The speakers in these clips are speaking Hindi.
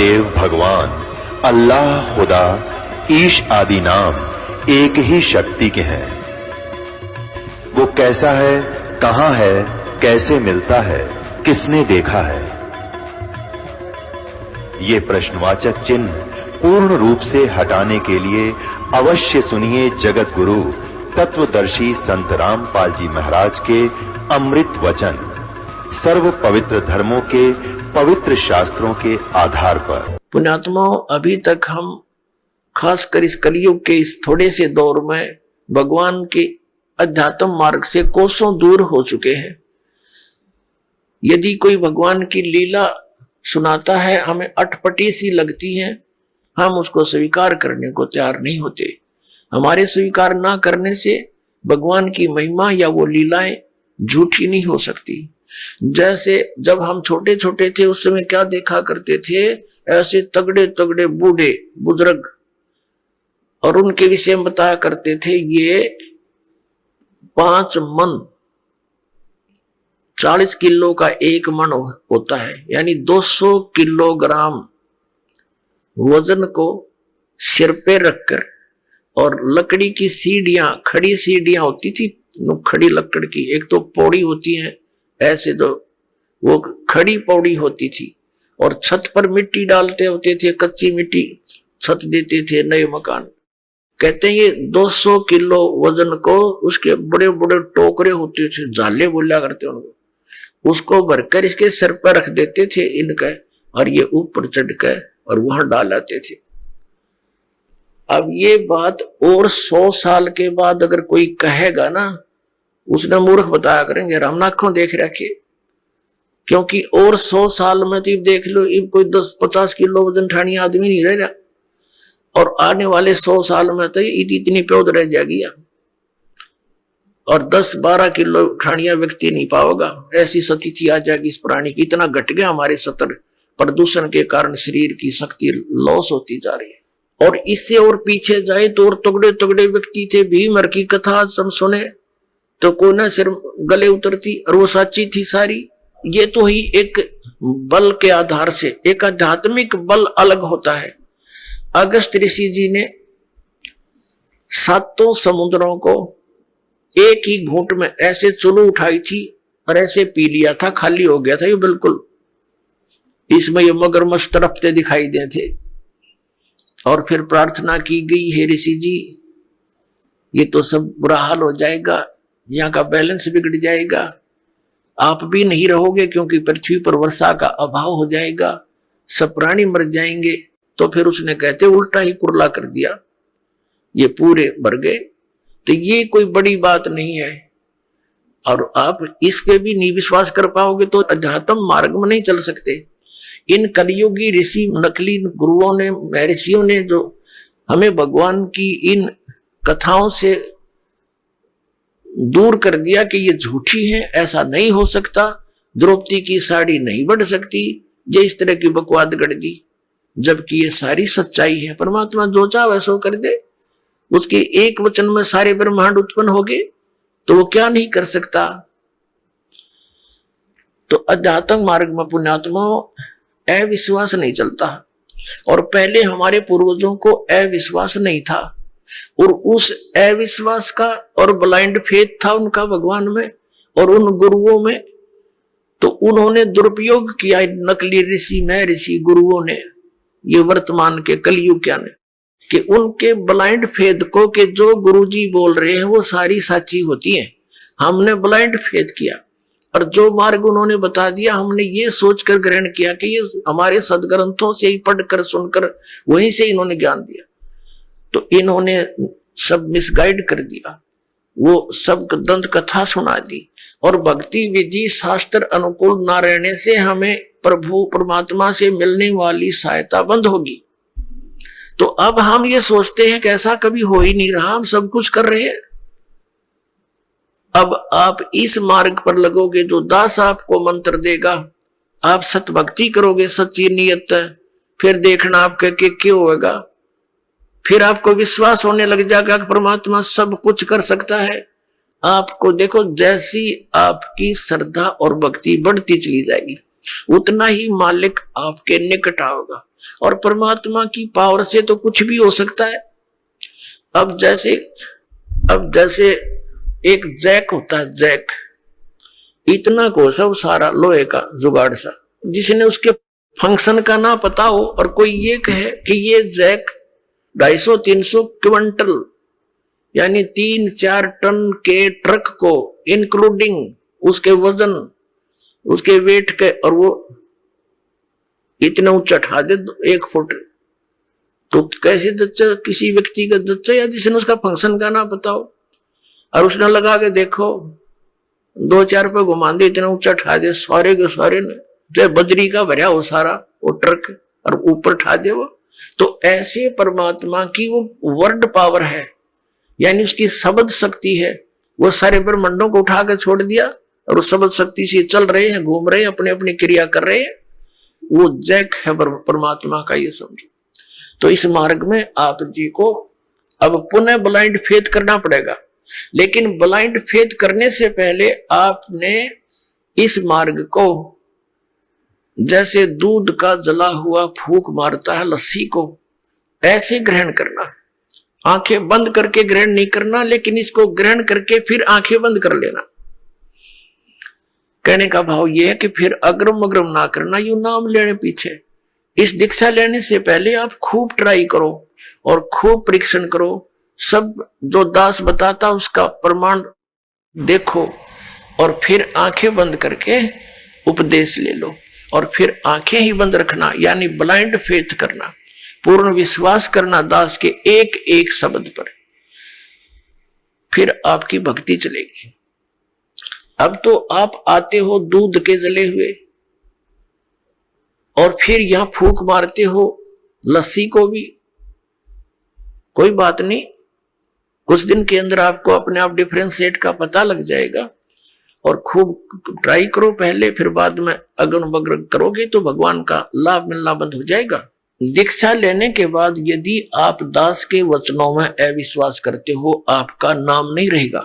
देव भगवान अल्लाह, खुदा, ईश आदि नाम एक ही शक्ति के हैं। वो कैसा है, कहां है, कैसे मिलता है, किसने देखा है? ये प्रश्नवाचक चिन्ह पूर्ण रूप से हटाने के लिए अवश्य सुनिए जगत गुरु तत्वदर्शी संत रामपाल जी महाराज के अमृत वचन, सर्व पवित्र धर्मों के पवित्र शास्त्रों के आधार पर। पुण्यात्माओं, अभी तक हम खासकर इस कलयुग के इस थोड़े से दौर में भगवान के अध्यात्म मार्ग से कोसों दूर हो चुके हैं। यदि कोई भगवान की लीला सुनाता है, हमें अटपटी सी लगती है, हम उसको स्वीकार करने को तैयार नहीं होते। हमारे स्वीकार ना करने से भगवान की महिमा या वो लीलाएं झूठी नहीं हो सकती। जैसे जब हम छोटे छोटे थे उस समय क्या देखा करते थे, ऐसे तगड़े तगड़े बूढ़े बुजुर्ग, और उनके विषय में बताया करते थे ये 5 मन 40 किलो का 1 मन होता है, यानी 200 किलोग्राम वजन को सिर पे रखकर, और लकड़ी की सीढ़ियां, खड़ी सीढ़ियां होती थी, खड़ी लकड़ की, एक तो पौड़ी होती है ऐसे, तो वो खड़ी पौड़ी होती थी, और छत पर मिट्टी डालते होते थे, कच्ची मिट्टी छत देते थे नए मकान। कहते हैं ये 200 किलो वजन को, उसके बड़े बड़े टोकरे होते थे, जाले बोला करते उनको, उसको भरकर इसके सिर पर रख देते थे इनका, और ये ऊपर चढ़कर और वहां डालाते थे। अब ये बात और 100 साल के बाद अगर कोई कहेगा ना, उसने मूर्ख बताया करेंगे, राम आंखों देख रखे, क्योंकि और 100 साल में तो देख लो, इब कोई 10-50 किलो वजन ठानी आदमी नहीं रह रहा, और आने वाले 100 साल में तो इतनी प्योद रह जाएगी, और 10-12 किलो ठानिया व्यक्ति नहीं पाओगा, ऐसी स्थिति आ जाएगी इस प्राणी की। इतना घट गया हमारे सतर, प्रदूषण के कारण शरीर की शक्ति लॉस होती जा रही है। और इससे और पीछे जाए तो और तगड़े तगड़े व्यक्ति थे, भीमर की कथा हम सुने तो कोई ना सिर गले उतरती, और वो सच्ची थी सारी। ये तो ही एक बल के आधार से, एक आध्यात्मिक बल अलग होता है। अगस्त ऋषि जी ने 7 समुद्रों को एक ही घूंट में ऐसे चुलू उठाई थी और ऐसे पी लिया था, खाली हो गया था ये बिल्कुल। इसमें ये मगरमच्छ तड़पते दिखाई दे थे, और फिर प्रार्थना की गई, हे ऋषि जी ये तो सब बुरा हाल हो जाएगा, यहाँ का बैलेंस बिगड़ जाएगा, आप भी नहीं रहोगे क्योंकि पृथ्वी पर वर्षा का अभाव हो जाएगा, सब प्राणी मर जाएंगे। तो फिर उसने कहते उल्टा ही कुरला कर दिया, ये पूरे भर गए। तो ये कोई बड़ी बात नहीं है, और आप इस पे भी नहीं विश्वास कर पाओगे तो अध्यात्म मार्ग में नहीं चल सकते। इन कलियुगी ऋषि, नकली गुरुओं ने, महर्षियों ने जो हमें भगवान की इन कथाओं से दूर कर दिया कि ये झूठी है, ऐसा नहीं हो सकता, द्रौपदी की साड़ी नहीं बढ़ सकती, ये इस तरह की बकवाद गढ़ दी, जबकि ये सारी सच्चाई है। परमात्मा जो चाहे वैसा कर दे, उसके एक वचन में सारे ब्रह्मांड उत्पन्न हो गए, तो वो क्या नहीं कर सकता। तो अध्यात्म मार्ग में पुण्यात्माओं अविश्वास नहीं चलता, और पहले हमारे पूर्वजों को अविश्वास नहीं था, और उस अविश्वास का और ब्लाइंड फेथ था उनका भगवान में और उन गुरुओं में, तो उन्होंने दुरुपयोग किया नकली ऋषि, महर्षि, गुरुओं ने, ये वर्तमान के कलयुग क्या ने, कि उनके ब्लाइंड फेथ को, कि जो गुरुजी बोल रहे हैं वो सारी सच्ची होती है, हमने ब्लाइंड फेथ किया, और जो मार्ग उन्होंने बता दिया हमने ये सोचकर ग्रहण किया कि ये हमारे सदग्रंथों से ही पढ़कर सुनकर वहीं से इन्होंने ज्ञान दिया। तो इन्होंने सब मिसगाइड कर दिया, वो सब दंत कथा सुना दी, और भक्ति विधि शास्त्र अनुकूल ना रहने से हमें प्रभु परमात्मा से मिलने वाली सहायता बंद होगी। तो अब हम ये सोचते हैं कि ऐसा कभी हो ही नहीं रहा, हम सब कुछ कर रहे हैं। अब आप इस मार्ग पर लगोगे, जो दास आपको मंत्र देगा, आप सत भक्ति करोगे सच्ची नियत, फिर देखना आपके क्या होगा, फिर आपको विश्वास होने लग जाएगा कि परमात्मा सब कुछ कर सकता है। आपको देखो जैसी आपकी श्रद्धा और भक्ति बढ़ती चली जाएगी, उतना ही मालिक आपके निकट आओगा। और परमात्मा की पावर से तो कुछ भी हो सकता है। अब जैसे एक जैक होता है, जैक इतना को सब सारा लोहे का जुगाड़ सा, जिसने उसके फंक्शन का ना पता हो और कोई ये कहे कि ये जैक 250-300 क्विंटल यानी 3-4 टन के ट्रक को इंक्लूडिंग उसके वजन, उसके वेट के, और वो इतना ऊंचा उठा दे 1 फुट, तो कैसे दच्चा, किसी व्यक्ति का दच्चा या जिसने उसका फंक्शन का ना पता हो, और उसने लगा के देखो 2-4 पे घुमा दे, इतना ऊंचा उठा दे, सारे के सारे ने जो बजरी का भरा हो सारा वो ट्रक और ऊपर उठा दे वो। तो ऐसे परमात्मा की वो वर्ड पावर है, यानी उसकी शब्द शक्ति है, वो सारे ब्रह्मांडों को उठा के छोड़ दिया और उस शब्द शक्ति से चल रहे हैं, घूम रहे हैं, अपनी अपनी क्रिया कर रहे हैं। वो जैक है परमात्मा का, ये समझो। तो इस मार्ग में आप जी को अब पुनः ब्लाइंड फेथ करना पड़ेगा, लेकिन ब्लाइंड फेथ करने से पहले आपने इस मार्ग को जैसे दूध का जला हुआ फूंक मारता है लस्सी को, ऐसे ग्रहण करना। आंखें बंद करके ग्रहण नहीं करना, लेकिन इसको ग्रहण करके फिर आंखें बंद कर लेना। कहने का भाव यह है कि फिर अग्रम अग्रम ना करना, यू नाम लेने पीछे। इस दीक्षा लेने से पहले आप खूब ट्राई करो और खूब परीक्षण करो, सब जो दास बताता उसका प्रमाण देखो, और फिर आंखें बंद करके उपदेश ले लो, और फिर आंखें ही बंद रखना, यानी ब्लाइंड फेथ करना, पूर्ण विश्वास करना दास के एक एक शब्द पर, फिर आपकी भक्ति चलेगी। अब तो आप आते हो दूध के जले हुए, और फिर यहां फूंक मारते हो लस्सी को भी, कोई बात नहीं, कुछ दिन के अंदर आपको अपने आप डिफरेंशिएट का पता लग जाएगा। और खूब ट्राई करो पहले, फिर बाद में अगन बगन करोगे तो भगवान का लाभ मिलना बंद हो जाएगा। दीक्षा लेने के बाद यदि आप दास के वचनों में अविश्वास करते हो, आपका नाम नहीं रहेगा।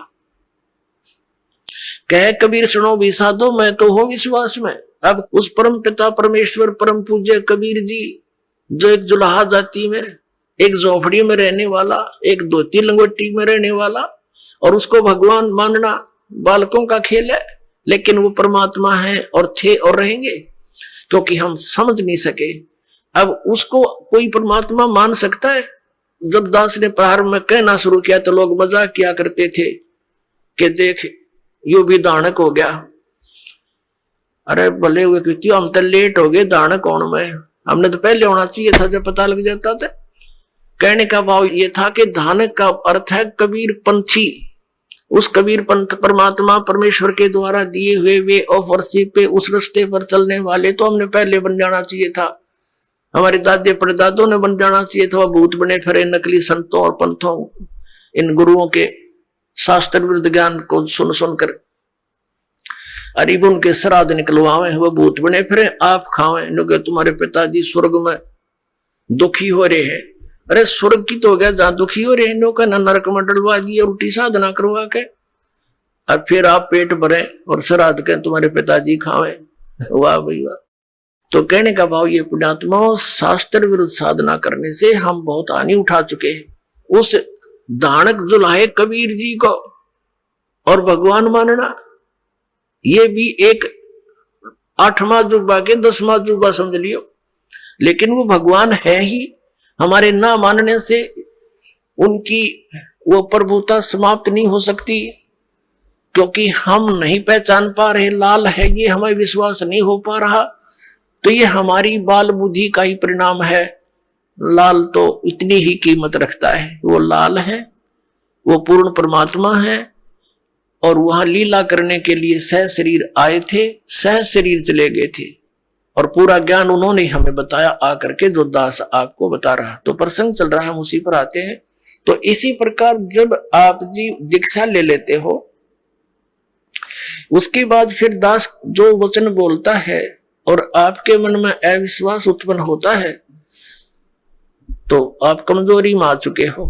कहे कबीर सुनो भी साधो, मैं तो हो विश्वास में। अब उस परम पिता परमेश्वर परम पूज्य कबीर जी, जो एक जुलाहा जाति में, एक झोपड़ी में रहने वाला, एक धोती लंगोटी में रहने वाला, और उसको भगवान मानना बालकों का खेल है, लेकिन वो परमात्मा है और थे और रहेंगे, क्योंकि हम समझ नहीं सके। अब उसको कोई परमात्मा मान सकता है? जब दास ने प्रारंभ में कहना शुरू किया तो लोग मजाक किया करते थे कि देख यू भी दानक हो गया। अरे भले हुए कृति, हम तो लेट हो गए दानक होने में, हमने तो पहले होना चाहिए था जब पता लग जाता था। कहने का भाव ये था कि दानक का अर्थ है कबीर पंथी, उस कबीर पंथ परमात्मा परमेश्वर के द्वारा दिए हुए वे ऑफ वर्शिप पे, उस रास्ते पर चलने वाले तो हमने पहले बन जाना चाहिए था। हमारे दादे परदादों ने बन जाना चाहिए था, भूत बने फिरे नकली संतों और पंथों, इन गुरुओं के शास्त्र विरुद्ध ज्ञान को सुन सुनकर अरिब उनके श्राद्ध निकलवावे, वह भूत बने फिरे आप खावे, क्योंकि तुम्हारे पिताजी स्वर्ग में दुखी हो रहे हैं। अरे स्वर्ग की तो हो गया जहां दुखी हो रहे हैं, का नरक में डलवा दिए, उल्टी साधना करवा के, और फिर आप पेट भरे और श्राद्ध के तुम्हारे पिताजी खावे। वाह भाई वाह। तो कहने का भाव ये पुण्यात्माओं, शास्त्र विरुद्ध साधना करने से हम बहुत हानि उठा चुके हैं। उस दानक जुलाहे कबीर जी को और भगवान मानना, ये भी एक 8वां जुबा के 10वां जुबा समझ लियो, लेकिन वो भगवान है ही। हमारे ना मानने से उनकी वो प्रभुता समाप्त नहीं हो सकती, क्योंकि हम नहीं पहचान पा रहे लाल है ये, हमें विश्वास नहीं हो पा रहा, तो ये हमारी बाल बुद्धि का ही परिणाम है। लाल तो इतनी ही कीमत रखता है, वो लाल है, वो पूर्ण परमात्मा है, और वहां लीला करने के लिए सह शरीर आए थे, सह शरीर चले गए थे, और पूरा ज्ञान उन्होंने हमें बताया आकर के, जो दास आपको बता रहा। तो प्रसंग चल रहा है, हम उसी पर आते हैं। तो इसी प्रकार जब आप जी दीक्षा ले लेते हो, उसके बाद फिर दास जो वचन बोलता है और आपके मन में अविश्वास उत्पन्न होता है, तो आप कमजोरी में आ चुके हो,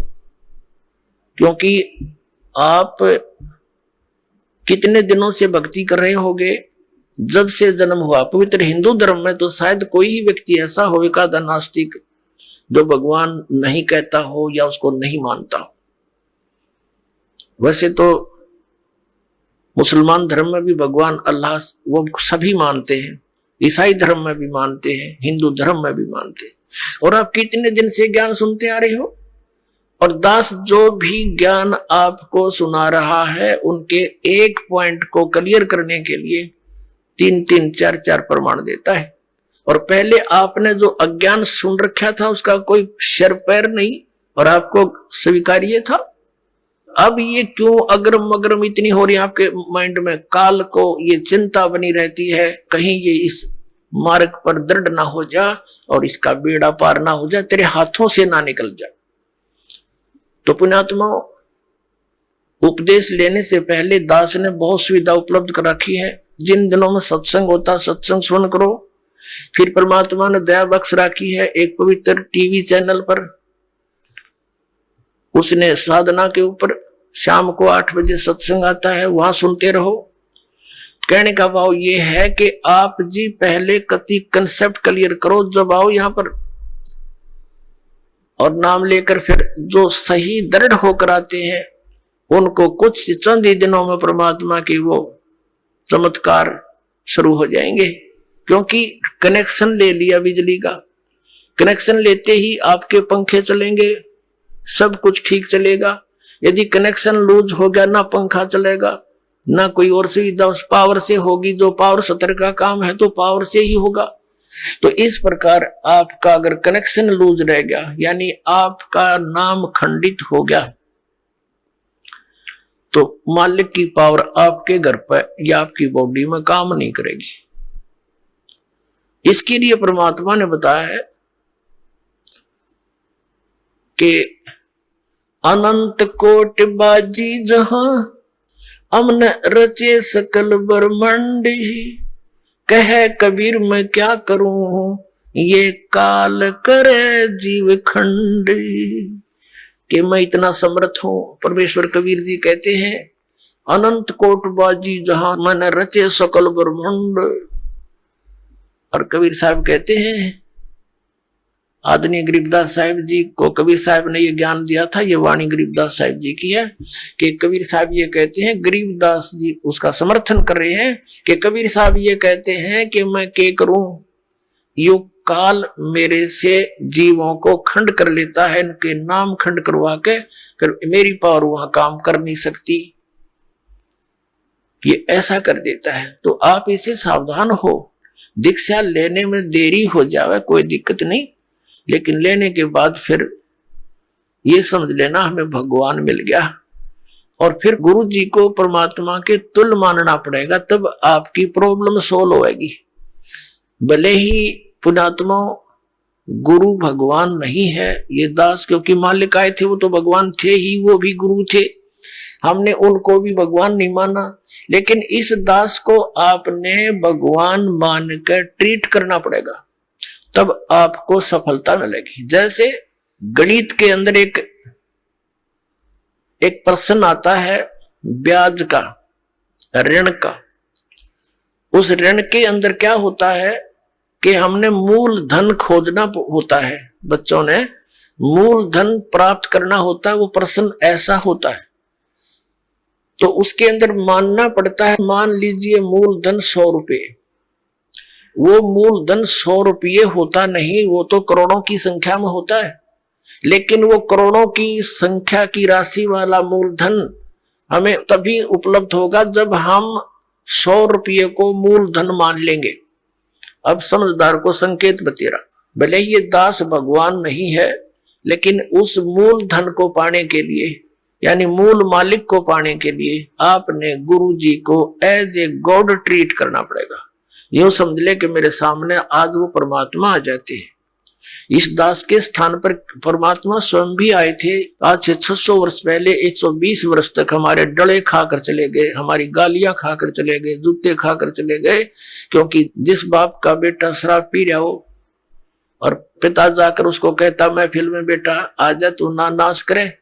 क्योंकि आप कितने दिनों से भक्ति कर रहे होगे, जब से जन्म हुआ। पवित्र हिंदू धर्म में तो शायद कोई ही व्यक्ति ऐसा होगा नास्तिक जो भगवान नहीं कहता हो या उसको नहीं मानता हो। वैसे तो मुसलमान धर्म में भी भगवान अल्लाह वो सभी मानते हैं, ईसाई धर्म में भी मानते हैं, हिंदू धर्म में भी मानते हैं। और आप कितने दिन से ज्ञान सुनते आ रहे हो, और दास जो भी ज्ञान आपको सुना रहा है उनके एक पॉइंट को क्लियर करने के लिए 3-3, 4-4 प्रमाण देता है। और पहले आपने जो अज्ञान सुन रखा था उसका कोई सिर पैर नहीं और आपको स्वीकार्य था। अब ये क्यों अग्रम अग्रम इतनी हो रही है आपके माइंड में, काल को ये चिंता बनी रहती है कहीं ये इस मार्ग पर दृढ़ ना हो जा और इसका बेड़ा पार ना हो जाए, तेरे हाथों से ना निकल जाए। तो पुण्यात्मा, उपदेश लेने से पहले दास ने बहुत सुविधा उपलब्ध कर रखी है। जिन दिनों में सत्संग होता सत्संग सुन करो। फिर परमात्मा ने दया बख्श रखी है एक पवित्र टीवी चैनल पर, उसने साधना के ऊपर शाम को 8 बजे सत्संग आता है, वहां सुनते रहो। कहने का भाव ये है कि आप जी पहले कति कंसेप्ट क्लियर करो, जब आओ यहां पर और नाम लेकर फिर जो सही दृढ़ होकर आते हैं उनको कुछ चंद ही दिनों में परमात्मा की वो चमत्कार शुरू हो जाएंगे। क्योंकि कनेक्शन ले लिया बिजली का, कनेक्शन लेते ही आपके पंखे चलेंगे, सब कुछ ठीक चलेगा। यदि कनेक्शन लूज हो गया, ना पंखा चलेगा ना कोई और सुविधा उस पावर से होगी। जो पावर सत्र का काम है तो पावर से ही होगा। तो इस प्रकार आपका अगर कनेक्शन लूज रह गया यानी आपका नाम खंडित हो गया तो मालिक की पावर आपके घर पर या आपकी बॉडी में काम नहीं करेगी। इसके लिए परमात्मा ने बताया है कि अनंत कोटि बाजी जहां अमन रचे सकल ब्रह्मांड ही, कहे कबीर मैं क्या करूं ये काल करे जीव खंड। कि मैं इतना समर्थ हूं। परमेश्वर कबीर जी कहते हैं अनंत कोट बाजी जहां मन रचे सकल ब्रह्मांड। और कबीर साहब कहते हैं, आदरणीय गरीबदास साहिब जी को कबीर साहब ने ये ज्ञान दिया था, ये वाणी गरीबदास साहिब जी की है कि कबीर साहब ये कहते हैं, गरीबदास जी उसका समर्थन कर रहे हैं कि कबीर साहब ये कहते हैं कि मैं क्या करूं, युग काल मेरे से जीवों को खंड कर लेता है, इनके नाम खंड करवा के फिर मेरी पावर वहां काम कर नहीं सकती, ये ऐसा कर देता है। तो आप इसे सावधान हो। दीक्षा लेने में देरी हो जावे कोई दिक्कत नहीं, लेकिन लेने के बाद फिर ये समझ लेना हमें भगवान मिल गया और फिर गुरु जी को परमात्मा के तुल मानना पड़ेगा, तब आपकी प्रॉब्लम सोल्व होगी। भले ही पुण्यात्मा गुरु भगवान नहीं है ये दास, क्योंकि मालिक आए थे वो तो भगवान थे ही, वो भी गुरु थे, हमने उनको भी भगवान नहीं माना। लेकिन इस दास को आपने भगवान मानकर ट्रीट करना पड़ेगा, तब आपको सफलता मिलेगी। जैसे गणित के अंदर एक प्रश्न आता है ब्याज का, ऋण का। उस ऋण के अंदर क्या होता है कि हमने मूल धन खोजना होता है, बच्चों ने मूल धन प्राप्त करना होता है, वो प्रश्न ऐसा होता है। तो उसके अंदर मानना पड़ता है, मान लीजिए मूल धन 100 रुपये, वो मूल धन 100 रुपये होता नहीं, वो तो करोड़ों की संख्या में होता है। लेकिन वो करोड़ों की संख्या की राशि वाला मूल धन हमें तभी उपलब्ध होगा जब हम 100 रुपये को मूल धन मान लेंगे। अब समझदार को संकेत बतेरा, भले ही ये दास भगवान नहीं है, लेकिन उस मूल धन को पाने के लिए यानी मूल मालिक को पाने के लिए आपने गुरु जी को एज ए गॉड ट्रीट करना पड़ेगा। यूं समझ ले कि मेरे सामने आज वो परमात्मा आ जाते हैं। इस दास के स्थान पर परमात्मा स्वयं भी आए थे। आज से 600 वर्ष पहले 120 वर्ष तक हमारे डले खाकर चले गए, हमारी गालियां खाकर चले गए, जूते खाकर चले गए, क्योंकि जिस बाप का बेटा शराब पी रहा हो और पिता जाकर उसको कहता महफिल में बेटा आजा तू ना नाश करे,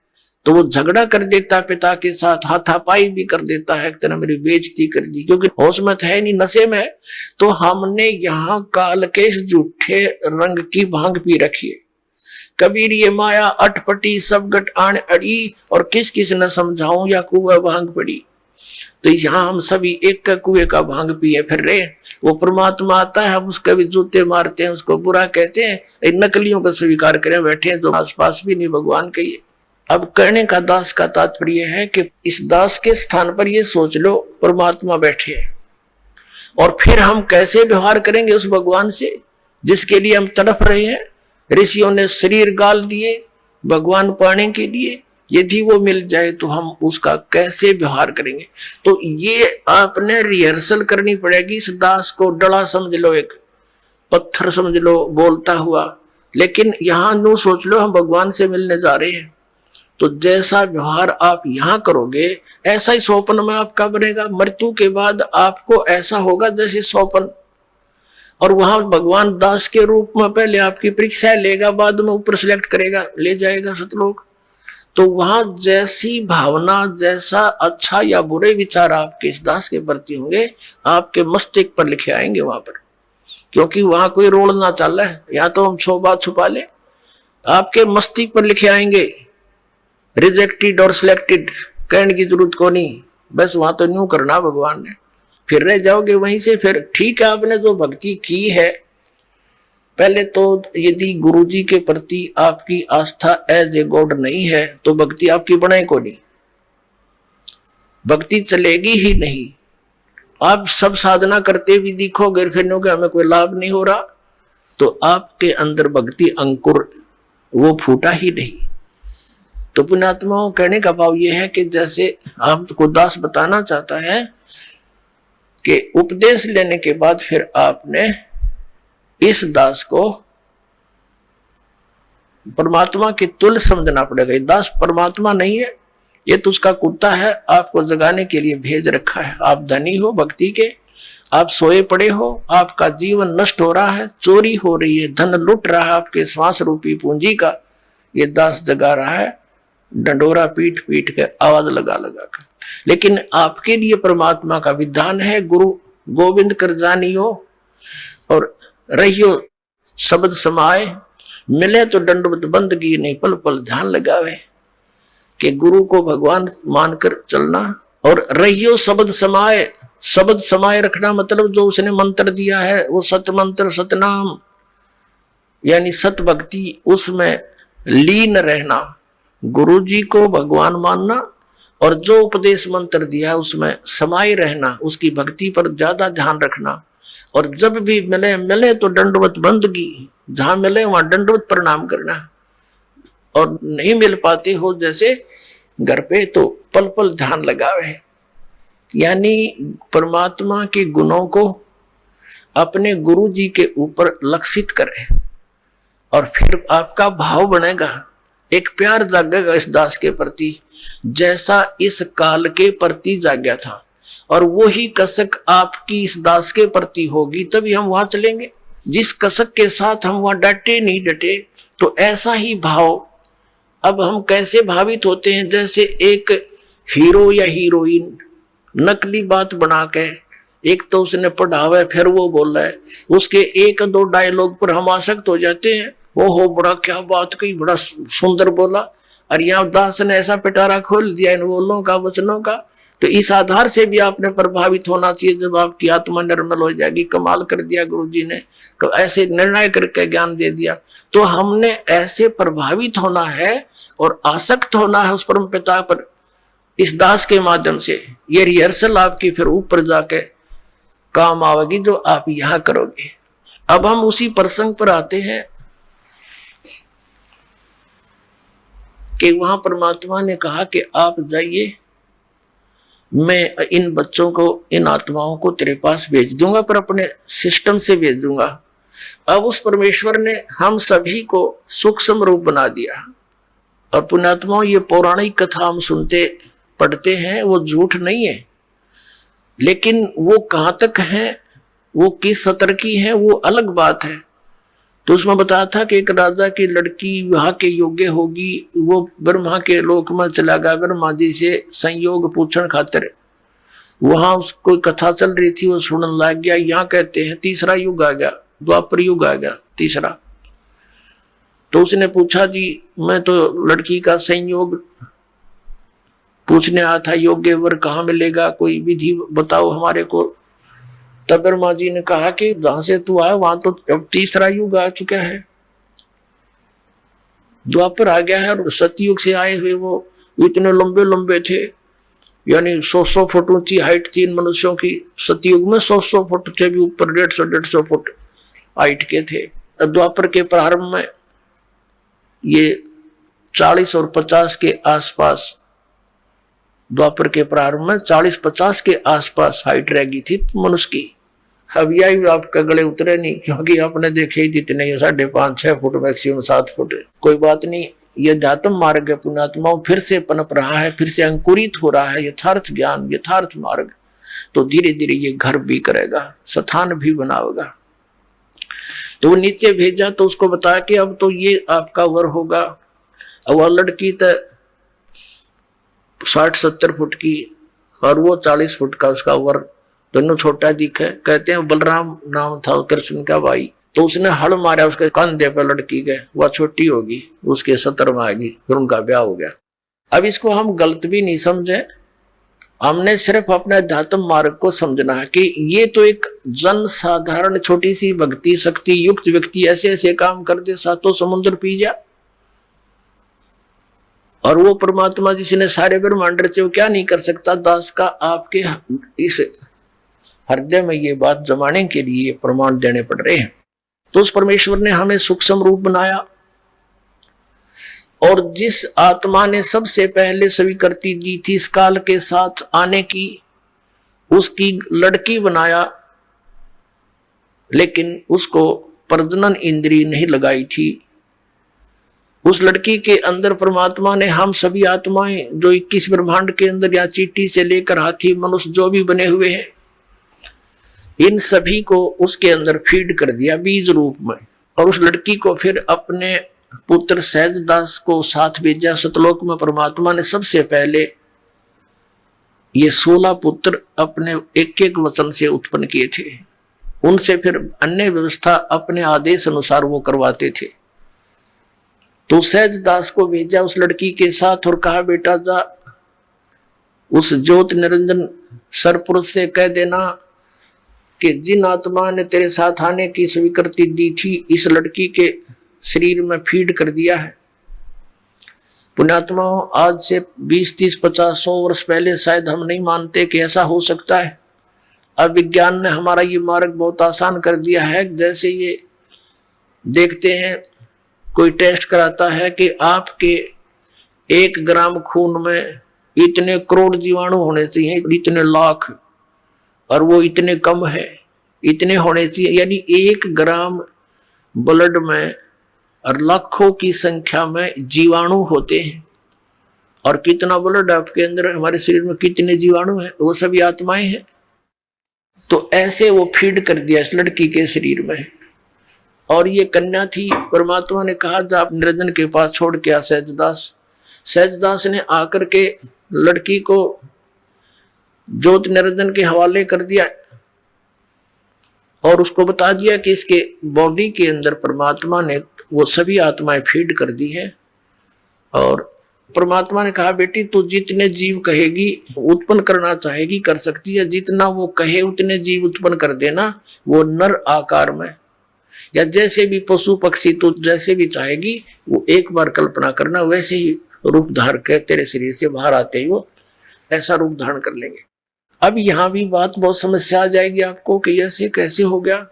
तो वो झगड़ा कर देता पिता के साथ, हाथापाई भी कर देता है, एक तरह मेरी बेइज्जती कर दी, क्योंकि होश में है नहीं, नशे में है। तो हमने यहाँ काल के इस झूठे रंग की भांग पी रखी है। कबीर ये माया अटपटी सब गट आन अड़ी, और किस किस न समझाऊं या कुआ भांग पड़ी। तो यहाँ हम सभी एक का कुएं का भांग पिए फिर रहे। वो परमात्मा आता है, हम उसके भी जूते मारते हैं, उसको बुरा कहते हैं, इन नकलियों को स्वीकार करें बैठे हैं, तो आसपास भी नहीं भगवान कहिए। अब कहने का दास का तात्पर्य है कि इस दास के स्थान पर ये सोच लो परमात्मा बैठे हैं, और फिर हम कैसे व्यवहार करेंगे उस भगवान से जिसके लिए हम तड़प रहे हैं। ऋषियों ने शरीर गाल दिए भगवान पाने के लिए, यदि वो मिल जाए तो हम उसका कैसे व्यवहार करेंगे। तो ये आपने रिहर्सल करनी पड़ेगी। इस दास को डला समझ लो, एक पत्थर समझ लो बोलता हुआ, लेकिन यहां नो सोच लो हम भगवान से मिलने जा रहे हैं। तो जैसा व्यवहार आप यहां करोगे ऐसा ही स्वप्न में आपका बनेगा। मृत्यु के बाद आपको ऐसा होगा जैसे स्वप्न, और वहां भगवान दास के रूप में पहले आपकी परीक्षा लेगा, बाद में ऊपर सिलेक्ट करेगा, ले जाएगा सतलोक। तो वहां जैसी भावना, जैसा अच्छा या बुरे विचार आपके इस दास के प्रति होंगे, आपके मस्तिष्क पर लिखे आएंगे वहां पर, क्योंकि वहां कोई रोल ना चल रहा है, या तो हम 100 बात छुपा ले, आपके मस्तिष्क पर लिखे आएंगे। रिजेक्टेड और सिलेक्टेड कहने की जरूरत को नहीं, बस वहां तो न्यू करना भगवान ने, फिर रह जाओगे वहीं से। फिर ठीक है, आपने जो भक्ति की है, पहले तो यदि गुरु जी के प्रति आपकी आस्था एज ए गॉड नहीं है तो भक्ति आपकी बने को नहीं, भक्ति चलेगी ही नहीं। आप सब साधना करते भी दिखोगे, फिर हमें कोई लाभ नहीं हो रहा, तो आपके अंदर भक्ति अंकुर वो फूटा ही नहीं। तो पुण्यात्माओं, कहने का भाव यह है कि जैसे आपको दास बताना चाहता है कि उपदेश लेने के बाद फिर आपने इस दास को परमात्मा की तुल्य समझना पड़ेगा। ये दास परमात्मा नहीं है, ये तो उसका कुत्ता है, आपको जगाने के लिए भेज रखा है। आप धनी हो भक्ति के, आप सोए पड़े हो, आपका जीवन नष्ट हो रहा है, चोरी हो रही है, धन लुट रहा है आपके श्वास रूपी पूंजी का, ये दास जगा रहा है डंडोरा पीट पीट के, आवाज लगा लगा कर। लेकिन आपके लिए परमात्मा का विधान है, गुरु गोविंद कर जानियो और रहियो शब्द समाए, मिले तो दंडवत बंदगी नहीं पल पल ध्यान लगावे। कि गुरु को भगवान मानकर चलना, और रहियो शब्द समाए, शब्द समाए रखना मतलब जो उसने मंत्र दिया है वो सत मंत्र सतनाम, यानी सत भक्ति, उसमें लीन रहना, गुरु जी को भगवान मानना, और जो उपदेश मंत्र दिया है उसमें समाये रहना, उसकी भक्ति पर ज्यादा ध्यान रखना। और जब भी मिले तो दंडवत बंदगी, जहां मिले वहां दंडवत प्रणाम करना, और नहीं मिल पाते हो जैसे घर पे तो पल पल ध्यान लगावे। यानी परमात्मा के गुणों को अपने गुरु जी के ऊपर लक्षित करे, और फिर आपका भाव बनेगा, एक प्यार जागेगा इस दास के प्रति जैसा इस काल के प्रति जाग्या था, और वही कसक आपकी इस दास के प्रति होगी, तभी हम वहां चलेंगे। जिस कसक के साथ हम वहां डटे नहीं डटे, तो ऐसा ही भाव। अब हम कैसे भावित होते हैं, जैसे एक हीरो या हीरोइन नकली बात बना के, एक तो उसने पढ़ावा है, फिर वो बोल रहा है, उसके 1-2 डायलॉग पर हम आसक्त हो जाते हैं। वो हो बड़ा क्या बात कही, बड़ा सुंदर बोला, और यहाँ दास ने ऐसा पिटारा खोल दिया इन बोलों का, वचनों का। तो इस आधार से भी आपने प्रभावित होना चाहिए। जब आपकी आत्मा निर्मल हो जाएगी, कमाल कर दिया गुरु जी ने, तो ऐसे निर्णय करके ज्ञान दे दिया, तो हमने ऐसे प्रभावित होना है और आसक्त होना है उस परम पिता पर इस दास के माध्यम से। ये रिहर्सल आपकी फिर ऊपर जाके काम आवेगी जो आप यहां करोगे। अब हम उसी प्रसंग पर आते हैं कि वहां परमात्मा ने कहा कि आप जाइए, मैं इन बच्चों को, इन आत्माओं को तेरे पास भेज दूंगा, पर अपने सिस्टम से भेज दूंगा। अब उस परमेश्वर ने हम सभी को सूक्ष्म रूप बना दिया। और पुण्यात्माओं, ये पौराणिक कथा हम सुनते पढ़ते हैं, वो झूठ नहीं है, लेकिन वो कहां तक है, वो किस स्तर की है, वो अलग बात है। तो उसमें बताया था कि एक राजा की लड़की विवाह के योग्य होगी, वो ब्रह्मा के लोक में चला गया ब्रह्मा जी से संयोग पूछण खातिर। वहां उसको कथा चल रही थी, वो सुनने लग गया। यहाँ कहते हैं तीसरा युग आ गया, द्वापर युग आ गया तीसरा। तो उसने पूछा जी मैं तो लड़की का संयोग पूछने आया था, योग्य वर कहाँ मिलेगा, कोई विधि बताओ हमारे को। तब ब्रह्मा जी ने कहा कि जहां से तू आया वहां तो अब तीसरा युग आ चुका है, द्वापर आ गया है। और सतयुग से आए हुए वो इतने लंबे लंबे थे, यानी 100 फुट ऊंची हाइट थी इन मनुष्यों की। सतयुग में 100 फुट थे, भी ऊपर 150 फुट हाइट के थे। द्वापर के प्रारंभ में ये 40 और 50 के आसपास, द्वापर के प्रारंभ में 40-50 के आसपास हाइट रह गई थी मनुष्य की। अब यही आपके गले उतरे नहीं, क्योंकि आपने देखे ही जितने 5.5-6 फुट मैक्सिमम 7 फुट। कोई बात नहीं, ये ध्यात्म मार्ग है, पुण्यात्माओं फिर से पनप रहा है, फिर से अंकुरित हो रहा है यथार्थ ज्ञान, यथार्थ मार्ग। तो धीरे धीरे ये घर भी करेगा, स्थान भी बनाएगा। तो वो नीचे भेजा तो उसको बताया कि अब तो ये आपका वर होगा। अब वह लड़की तो 60-70 फुट की और वो 40 फुट का, उसका वर दोनों छोटा दिखे। कहते हैं बलराम नाम था कृष्ण का भाई। तो उसने हल मारा उसके कंधे पे लड़की के, वह छोटी होगी, उसके 70 में आएगी, फिर उनका ब्याह हो गया। अब इसको हम गलत भी नहीं समझे, हमने सिर्फ अपने अध्यात्म मार्ग को समझना है कि ये तो एक जन साधारण छोटी सी भक्ति शक्ति युक्त व्यक्ति ऐसे ऐसे काम कर दे, सातों समुद्र पी जा। और वो परमात्मा जिसने सारे ब्रह्मांड रचे, वो क्या नहीं कर सकता। दास का आपके इस हृदय में ये बात जमाने के लिए प्रमाण देने पड़ रहे हैं। तो उस परमेश्वर ने हमें सूक्ष्म रूप बनाया, और जिस आत्मा ने सबसे पहले स्वीकृति दी थी इस काल के साथ आने की, उसकी लड़की बनाया, लेकिन उसको प्रजनन इंद्रिय नहीं लगाई थी। उस लड़की के अंदर परमात्मा ने हम सभी आत्माएं जो 21 ब्रह्मांड के अंदर या चींटी से लेकर हाथी मनुष्य जो भी बने हुए हैं, इन सभी को उसके अंदर फीड कर दिया बीज रूप में। और उस लड़की को फिर अपने पुत्र सहजदास को साथ भेजा सतलोक में। परमात्मा ने सबसे पहले ये 16 पुत्र अपने एक एक वचन से उत्पन्न किए थे, उनसे फिर अन्य व्यवस्था अपने आदेश अनुसार वो करवाते थे। तो सहजदास को भेजा उस लड़की के साथ और कहा बेटा जा उस ज्योत निरंजन सरपुरुष से कह देना कि जिन आत्मा ने तेरे साथ आने की स्वीकृति दी थी, इस लड़की के शरीर में फीड कर दिया है। पुण्यात्माओं, आज से 20, 30, 50, 100 वर्ष पहले शायद हम नहीं मानते कि ऐसा हो सकता है। अब विज्ञान ने हमारा ये मार्ग बहुत आसान कर दिया है। जैसे ये देखते हैं, कोई टेस्ट कराता है कि आपके 1 ग्राम खून में इतने करोड़ जीवाणु होने चाहिए, इतने लाख, और वो इतने कम है, इतने होने चाहिए। यानी 1 ग्राम ब्लड में और लाखों की संख्या में जीवाणु होते हैं। और कितना ब्लड आपके अंदर, हमारे शरीर में कितने जीवाणु हैं, वो सभी आत्माएं हैं। तो ऐसे वो फीड कर दिया इस लड़की के शरीर में। और ये कन्या थी, परमात्मा ने कहा जा आप निरंजन के पास छोड़ के आ सहजदास। सहजदास ने आकर के लड़की को ज्योत निरंजन के हवाले कर दिया और उसको बता दिया कि इसके बॉडी के अंदर परमात्मा ने वो सभी आत्माएं फीड कर दी है। और परमात्मा ने कहा बेटी तू जितने जीव कहेगी उत्पन्न करना चाहेगी कर सकती है, जितना वो कहे उतने जीव उत्पन्न कर देना, वो नर आकार में या जैसे भी पशु पक्षी तू जैसे भी चाहेगी वो एक बार कल्पना करना, वैसे ही रूप धारण कर तेरे शरीर से बाहर आते ही वो ऐसा रूप धारण कर लेंगे। अब यहाँ भी बात बहुत समस्या आ जाएगी आपको कि ऐसे कैसे हो गया।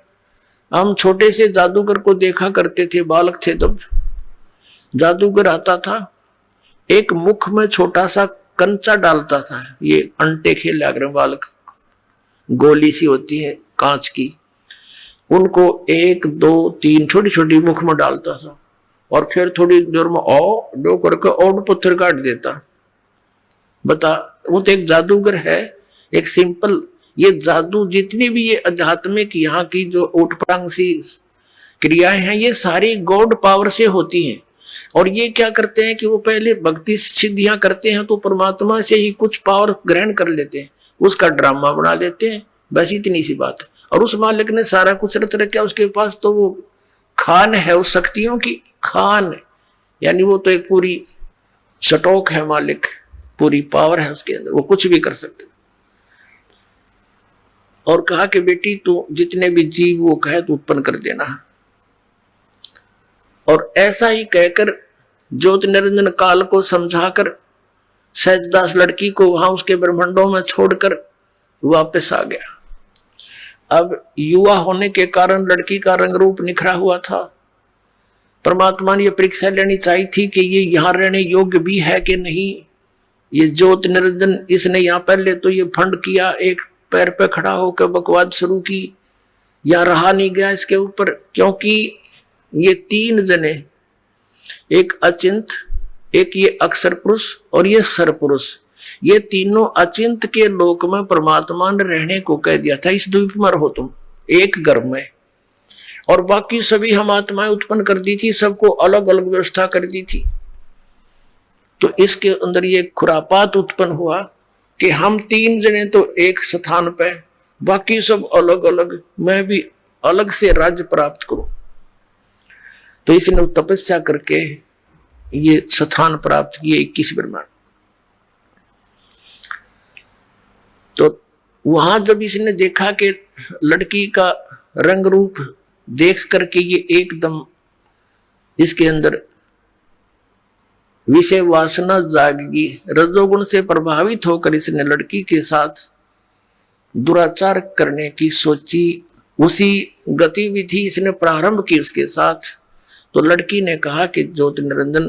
हम छोटे से जादूगर को देखा करते थे, बालक थे तब जादूगर आता था, एक मुख में छोटा सा कंचा डालता था, ये अंटे खेल बालक, गोली सी होती है कांच की, उनको 1, 2, 3 छोटी छोटी मुख में डालता था और फिर थोड़ी देर में दो करके और पत्थर काट देता। बता, वो तो एक जादूगर है, एक सिंपल। ये जादू जितनी भी ये आध्यात्मिक यहाँ की जो उठपटांग सी क्रियाएं हैं, ये सारी गॉड पावर से होती हैं। और ये क्या करते हैं कि वो पहले भक्ति सिद्धियां करते हैं तो परमात्मा से ही कुछ पावर ग्रहण कर लेते हैं, उसका ड्रामा बना लेते हैं, बस इतनी सी बात है। और उस मालिक ने सारा कुछ रच रखा उसके पास, तो वो खान है उस शक्तियों की, खान यानी वो तो एक पूरी स्टॉक है मालिक, पूरी पावर है उसके अंदर, वो कुछ भी कर सकते। और कहा कि बेटी तू जितने भी जीव वो कहे तो उत्पन्न कर देना। और ऐसा ही कहकर ज्योति निरंजन काल को समझाकर सहजदास लड़की को वहां उसके ब्रह्मांडों में छोड़कर वापस आ गया। अब युवा होने के कारण लड़की का रंग रूप निखरा हुआ था। परमात्मा ने यह परीक्षा लेनी चाहिए थी कि ये यहां रहने योग्य भी है कि नहीं। ये ज्योति निरंजन इसने यहां पहले तो ये फंड किया, एक पैर पे खड़ा होकर बकवाद शुरू की, या रहा नहीं गया इसके ऊपर, क्योंकि ये तीन जने, एक अचिंत, एक ये अक्षर पुरुष और ये सर पुरुष, ये तीनों अचिंत के लोक में परमात्मा ने रहने को कह दिया था। इस द्वीप में रहो तुम एक घर में, और बाकी सभी हम आत्माएं उत्पन्न कर दी थी, सबको अलग अलग व्यवस्था कर दी थी। तो इसके अंदर ये खुरापात उत्पन्न हुआ कि हम तीन जने तो एक स्थान पे, बाकी सब अलग अलग, मैं भी अलग से राज्य प्राप्त करूं। तो इसने तपस्या करके ये स्थान प्राप्त किए 21 ब्रह्मांड। तो वहां जब इसने देखा कि लड़की का रंग रूप देख करके ये एकदम इसके अंदर विषय वासना जागेगी, रजोगुण से प्रभावित होकर इसने लड़की के साथ दुराचार करने की सोची। उसी गतिविधि इसने प्रारंभ की उसके साथ। तो लड़की ने कहा कि ज्योति निरंजन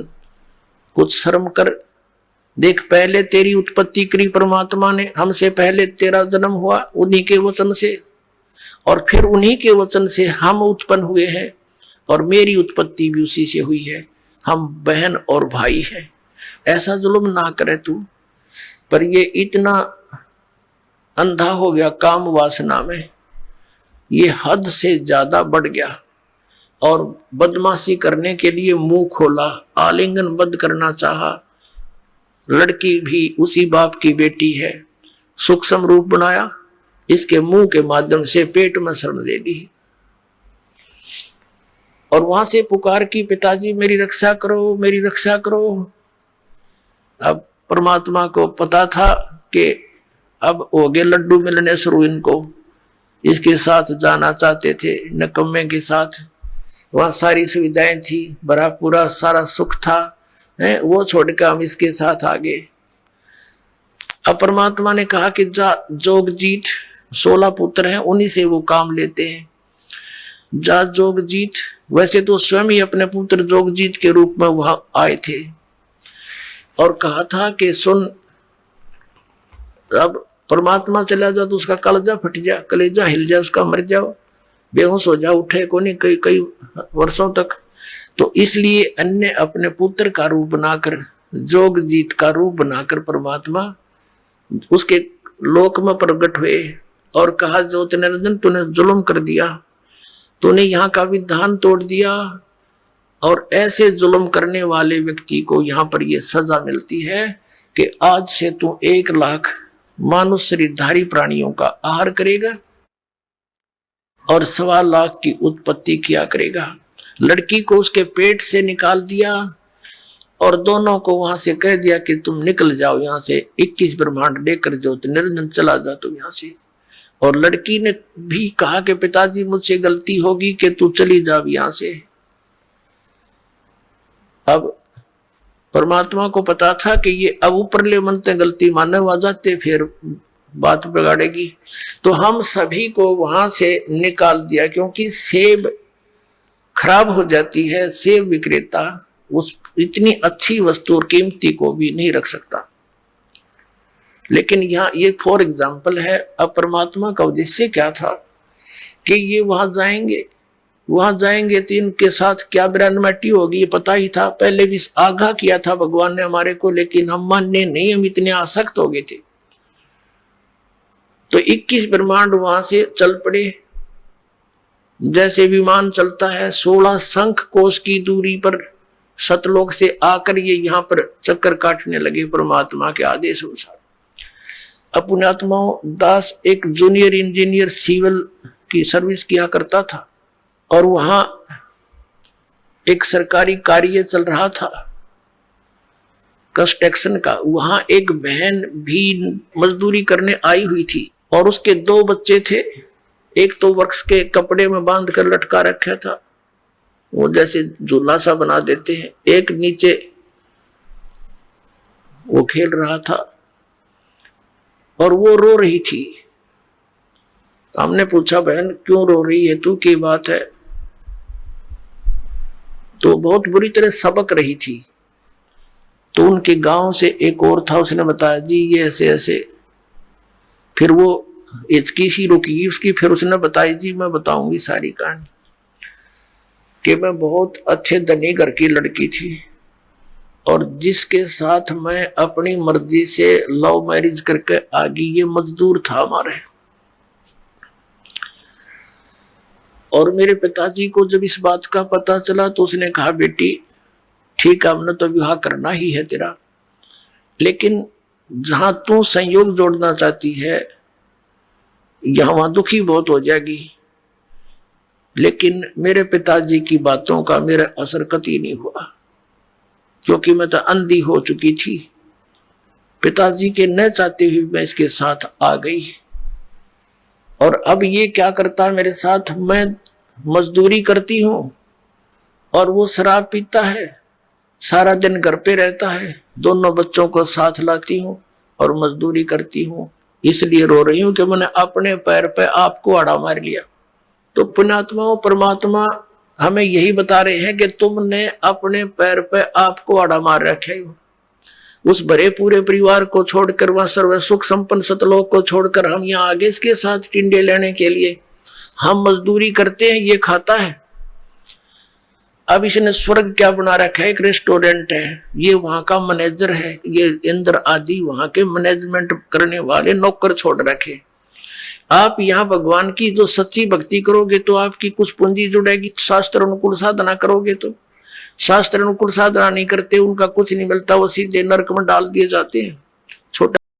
कुछ शर्म कर, देख पहले तेरी उत्पत्ति करी परमात्मा ने, हमसे पहले तेरा जन्म हुआ उन्हीं के वचन से, और फिर उन्हीं के वचन से हम उत्पन्न हुए हैं, और मेरी उत्पत्ति भी उसी से हुई है, हम बहन और भाई हैं। ऐसा जुल्म ना करे तू। पर ये इतना अंधा हो गया काम वासना में, ये हद से ज्यादा बढ़ गया, और बदमाशी करने के लिए मुंह खोला, आलिंगन बद्ध करना चाहा। लड़की भी उसी बाप की बेटी है, सूक्ष्म रूप बनाया, इसके मुंह के माध्यम से पेट में शरण ले ली, और वहां से पुकार की, पिताजी मेरी रक्षा करो, मेरी रक्षा करो। अब परमात्मा को पता था कि अब हो गए लड्डू मिलने शुरू, इनको इसके साथ जाना चाहते थे, नकम्मे के साथ। वहां सारी सुविधाएं थी, बड़ा पूरा सारा सुख था, वो छोड़कर हम इसके साथ आ गए। अब परमात्मा ने कहा कि जा जोगजीत, 16 पुत्र हैं, उन्हीं से वो काम लेते हैं। जा जोगजीत, वैसे तो स्वयं ही अपने पुत्र जोगजीत के रूप में वहां आए थे, और कहा था कि सुन, अब परमात्मा चला जा तो उसका कलेजा फट जा, कलेजा हिल जाए उसका, मर जाओ, बेहोश हो जाओ, उठे को नहीं कई कई वर्षों तक। तो इसलिए अन्य अपने पुत्र का रूप बनाकर, जोगजीत का रूप बनाकर परमात्मा उसके लोक में प्रकट हुए, और कहा ज्योति निरंजन तूने जुल्म कर दिया, तूने यहाँ का विधान तोड़ दिया, और ऐसे जुल्म करने वाले व्यक्ति को यहाँ पर यह सजा मिलती है कि आज से तू 1 लाख मानुष शरीरधारी प्राणियों का आहार करेगा और 1.25 लाख की उत्पत्ति किया करेगा। लड़की को उसके पेट से निकाल दिया, और दोनों को वहां से कह दिया कि तुम निकल जाओ यहाँ से, 21 ब्रह्मांड लेकर ज्योति निरंजन चला जा तुम यहाँ से। और लड़की ने भी कहा कि पिताजी मुझसे गलती होगी कि तू चली जाओ यहाँ से। अब परमात्मा को पता था कि ये अब ऊपरले मन से गलती मानने आ जाते फिर बात बिगाड़ेगी, तो हम सभी को वहां से निकाल दिया, क्योंकि सेब खराब हो जाती है, सेब विक्रेता उस इतनी अच्छी वस्तु और कीमती को भी नहीं रख सकता। लेकिन यहाँ ये फॉर एग्जाम्पल है। अब परमात्मा का उद्देश्य क्या था कि ये वहां जाएंगे तो इनके साथ क्या बिरानमटी होगी, ये पता ही था, पहले भी आगाह किया था भगवान ने हमारे को, लेकिन हम मानने नहीं, हम इतने आसक्त हो गए थे। तो 21 ब्रह्मांड वहां से चल पड़े, जैसे विमान चलता है 16 शंख कोश की दूरी पर सतलोक से आकर ये यहाँ पर चक्कर काटने लगे परमात्मा के आदेश अनुसार। पुण्यात्माओं, दास एक जूनियर इंजीनियर सिविल की सर्विस किया करता था और वहां एक सरकारी कार्य चल रहा था कंस्ट्रक्शन का। वहां एक बहन भी मजदूरी करने आई हुई थी और उसके 2 बच्चे थे। एक तो वृक्ष के कपड़े में बांध कर लटका रखा था, वो जैसे झूला सा बना देते हैं, एक नीचे वो खेल रहा था और वो रो रही थी। हमने पूछा, बहन क्यों रो रही है तू, क्या बात है? तो बहुत बुरी तरह सबक रही थी। तो उनके गांव से एक और था, उसने बताया जी ये ऐसे ऐसे। फिर वो हिचकी सी रुकी उसकी, फिर उसने बताई जी मैं बताऊंगी सारी कहानी कि मैं बहुत अच्छे धनी घर की लड़की थी और जिसके साथ मैं अपनी मर्जी से लव मैरिज करके आ गई, ये मजदूर था हमारे। और मेरे पिताजी को जब इस बात का पता चला तो उसने कहा, बेटी ठीक है, हमने तो विवाह करना ही है तेरा, लेकिन जहां तू संयोग जोड़ना चाहती है यहां वहां दुखी बहुत हो जाएगी। लेकिन मेरे पिताजी की बातों का मेरा असर कतई नहीं हुआ, क्योंकि मैं तो अंधी हो चुकी थी। पिताजी के न चाहते हुए मैं इसके साथ आ गई। और अब ये क्या करता है मेरे साथ, मैं मजदूरी करती हूं और वो शराब पीता है, सारा दिन घर पे रहता है, दोनों बच्चों को साथ लाती हूं और मजदूरी करती हूं। इसलिए रो रही हूं कि मैंने अपने पैर पे आपको आड़ा मार लिया। तो पुण्यात्माओं, परमात्मा हमें यही बता रहे हैं कि तुमने अपने पैर पे आपको आड़ा मार रखे हो। उस भरे पूरे परिवार को छोड़कर, वहां सर्व सुख संपन्न सतलोक को छोड़कर हम यहाँ आगे इसके साथ टिंडे लेने के लिए हम मजदूरी करते हैं, ये खाता है। अब इसने स्वर्ग क्या बना रखा है, एक रेस्टोरेंट है, ये वहां का मैनेजर है, ये इंद्र आदि वहां के मैनेजमेंट करने वाले नौकर छोड़ रखे। आप यहाँ भगवान की जो सच्ची भक्ति करोगे तो आपकी कुछ पूंजी जुड़ेगी। शास्त्र अनुकूल साधना करोगे तो, शास्त्र अनुकूल साधना नहीं करते उनका कुछ नहीं मिलता, वो सीधे नरक में डाल दिए जाते हैं। छोटा